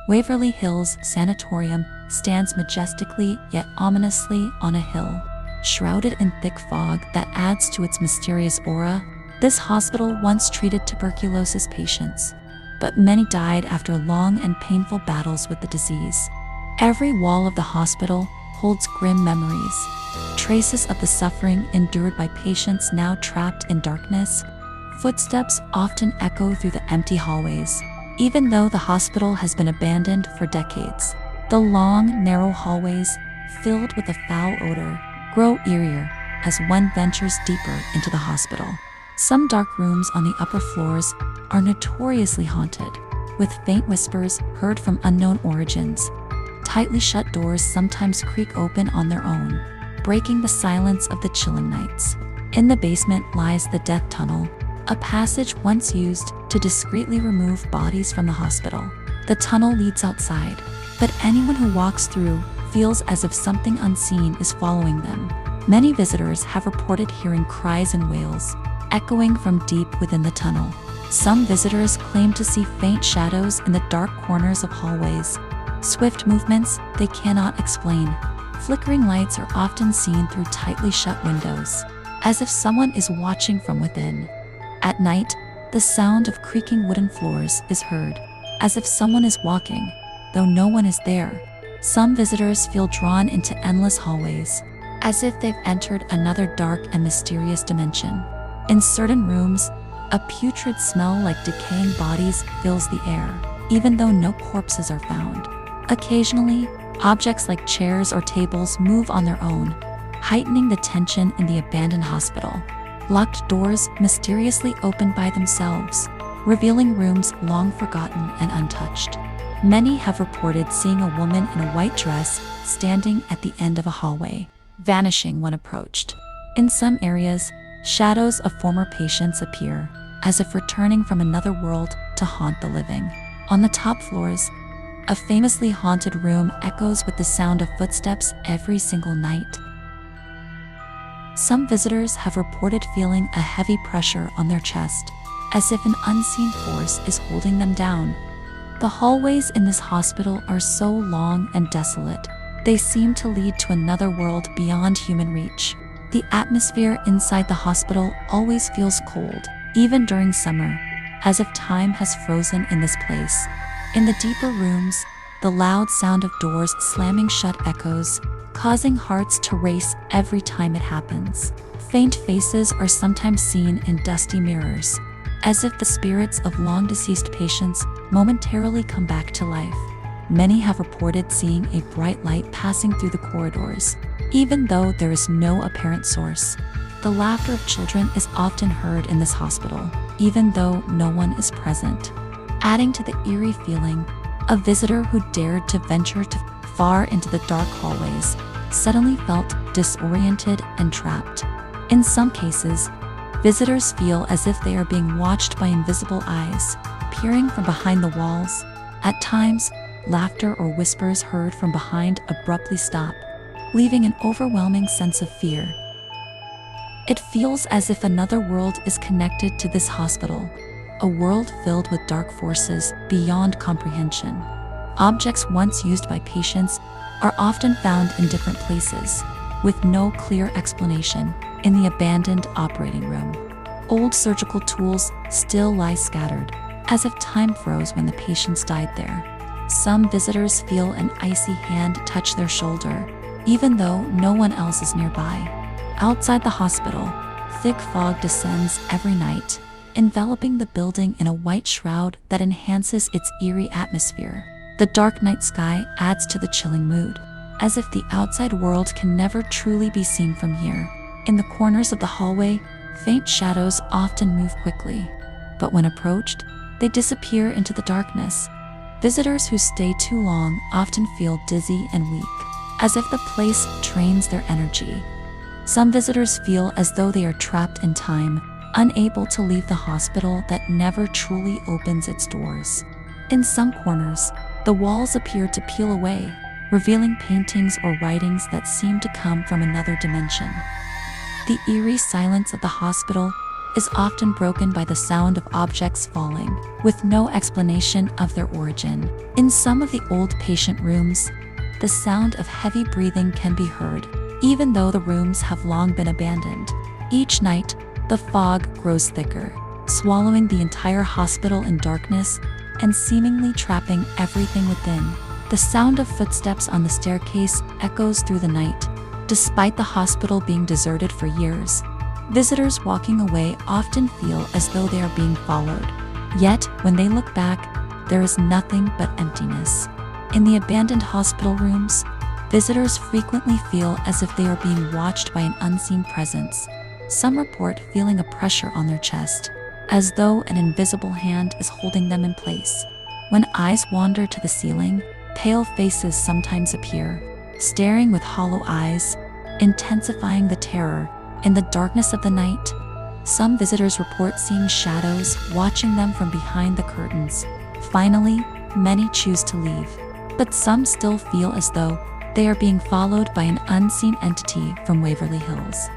Waverly Hills Sanatorium stands majestically yet ominously on a hill, shrouded in thick fog that adds to its mysterious aura. This hospital once treated tuberculosis patients, but many died after long and painful battles with the disease. Every wall of the hospital holds grim memories, traces of the suffering endured by patients now trapped in darkness. Footsteps often echo through the empty hallways. Even though the hospital has been abandoned for decades, the long, narrow hallways, filled with a foul odor, grow eerier as one ventures deeper into the hospital. Some dark rooms on the upper floors are notoriously haunted, with faint whispers heard from unknown origins. Tightly shut doors sometimes creak open on their own, breaking the silence of the chilling nights. In the basement lies the death tunnel, a passage once used to discreetly remove bodies from the hospital. The tunnel leads outside, but anyone who walks through feels as if something unseen is following them. Many visitors have reported hearing cries and wails, echoing from deep within the tunnel. Some visitors claim to see faint shadows in the dark corners of hallways, swift movements they cannot explain. Flickering lights are often seen through tightly shut windows, as if someone is watching from within. At night, the sound of creaking wooden floors is heard, as if someone is walking, though no one is there. Some visitors feel drawn into endless hallways, as if they've entered another dark and mysterious dimension. In certain rooms, a putrid smell like decaying bodies fills the air, even though no corpses are found. Occasionally, objects like chairs or tables move on their own, heightening the tension in the abandoned hospital. Locked doors mysteriously open by themselves, revealing rooms long forgotten and untouched. Many have reported seeing a woman in a white dress standing at the end of a hallway, vanishing when approached. In some areas, shadows of former patients appear, as if returning from another world to haunt the living. On the top floors, a famously haunted room echoes with the sound of footsteps every single night. Some visitors have reported feeling a heavy pressure on their chest, as if an unseen force is holding them down. The hallways in this hospital are so long and desolate, they seem to lead to another world beyond human reach. The atmosphere inside the hospital always feels cold, even during summer, as if time has frozen in this place. In the deeper rooms, the loud sound of doors slamming shut echoes, causing hearts to race every time it happens. Faint faces are sometimes seen in dusty mirrors, as if the spirits of long-deceased patients momentarily come back to life. Many have reported seeing a bright light passing through the corridors, even though there is no apparent source. The laughter of children is often heard in this hospital, even though no one is present. Adding to the eerie feeling, a visitor who dared to venture too far into the dark hallways suddenly felt disoriented and trapped. In some cases, visitors feel as if they are being watched by invisible eyes, peering from behind the walls. At times, laughter or whispers heard from behind abruptly stop, leaving an overwhelming sense of fear. It feels as if another world is connected to this hospital, a world filled with dark forces beyond comprehension. Objects once used by patients are often found in different places, with no clear explanation. In the abandoned operating room, old surgical tools still lie scattered, as if time froze when the patients died there. Some visitors feel an icy hand touch their shoulder, even though no one else is nearby. Outside the hospital, thick fog descends every night, enveloping the building in a white shroud that enhances its eerie atmosphere. The dark night sky adds to the chilling mood, as if the outside world can never truly be seen from here. In the corners of the hallway, faint shadows often move quickly, but when approached, they disappear into the darkness. Visitors who stay too long often feel dizzy and weak, as if the place drains their energy. Some visitors feel as though they are trapped in time, unable to leave the hospital that never truly opens its doors. In some corners, the walls appear to peel away, revealing paintings or writings that seem to come from another dimension. The eerie silence of the hospital is often broken by the sound of objects falling, with no explanation of their origin. In some of the old patient rooms, the sound of heavy breathing can be heard, even though the rooms have long been abandoned. Each night, the fog grows thicker, swallowing the entire hospital in darkness and seemingly trapping everything within. The sound of footsteps on the staircase echoes through the night. Despite the hospital being deserted for years, visitors walking away often feel as though they are being followed. Yet, when they look back, there is nothing but emptiness. In the abandoned hospital rooms, visitors frequently feel as if they are being watched by an unseen presence. Some report feeling a pressure on their chest, as though an invisible hand is holding them in place. When eyes wander to the ceiling, pale faces sometimes appear, staring with hollow eyes, intensifying the terror. In the darkness of the night, some visitors report seeing shadows watching them from behind the curtains. Finally, many choose to leave, but some still feel as though they are being followed by an unseen entity from Waverly Hills.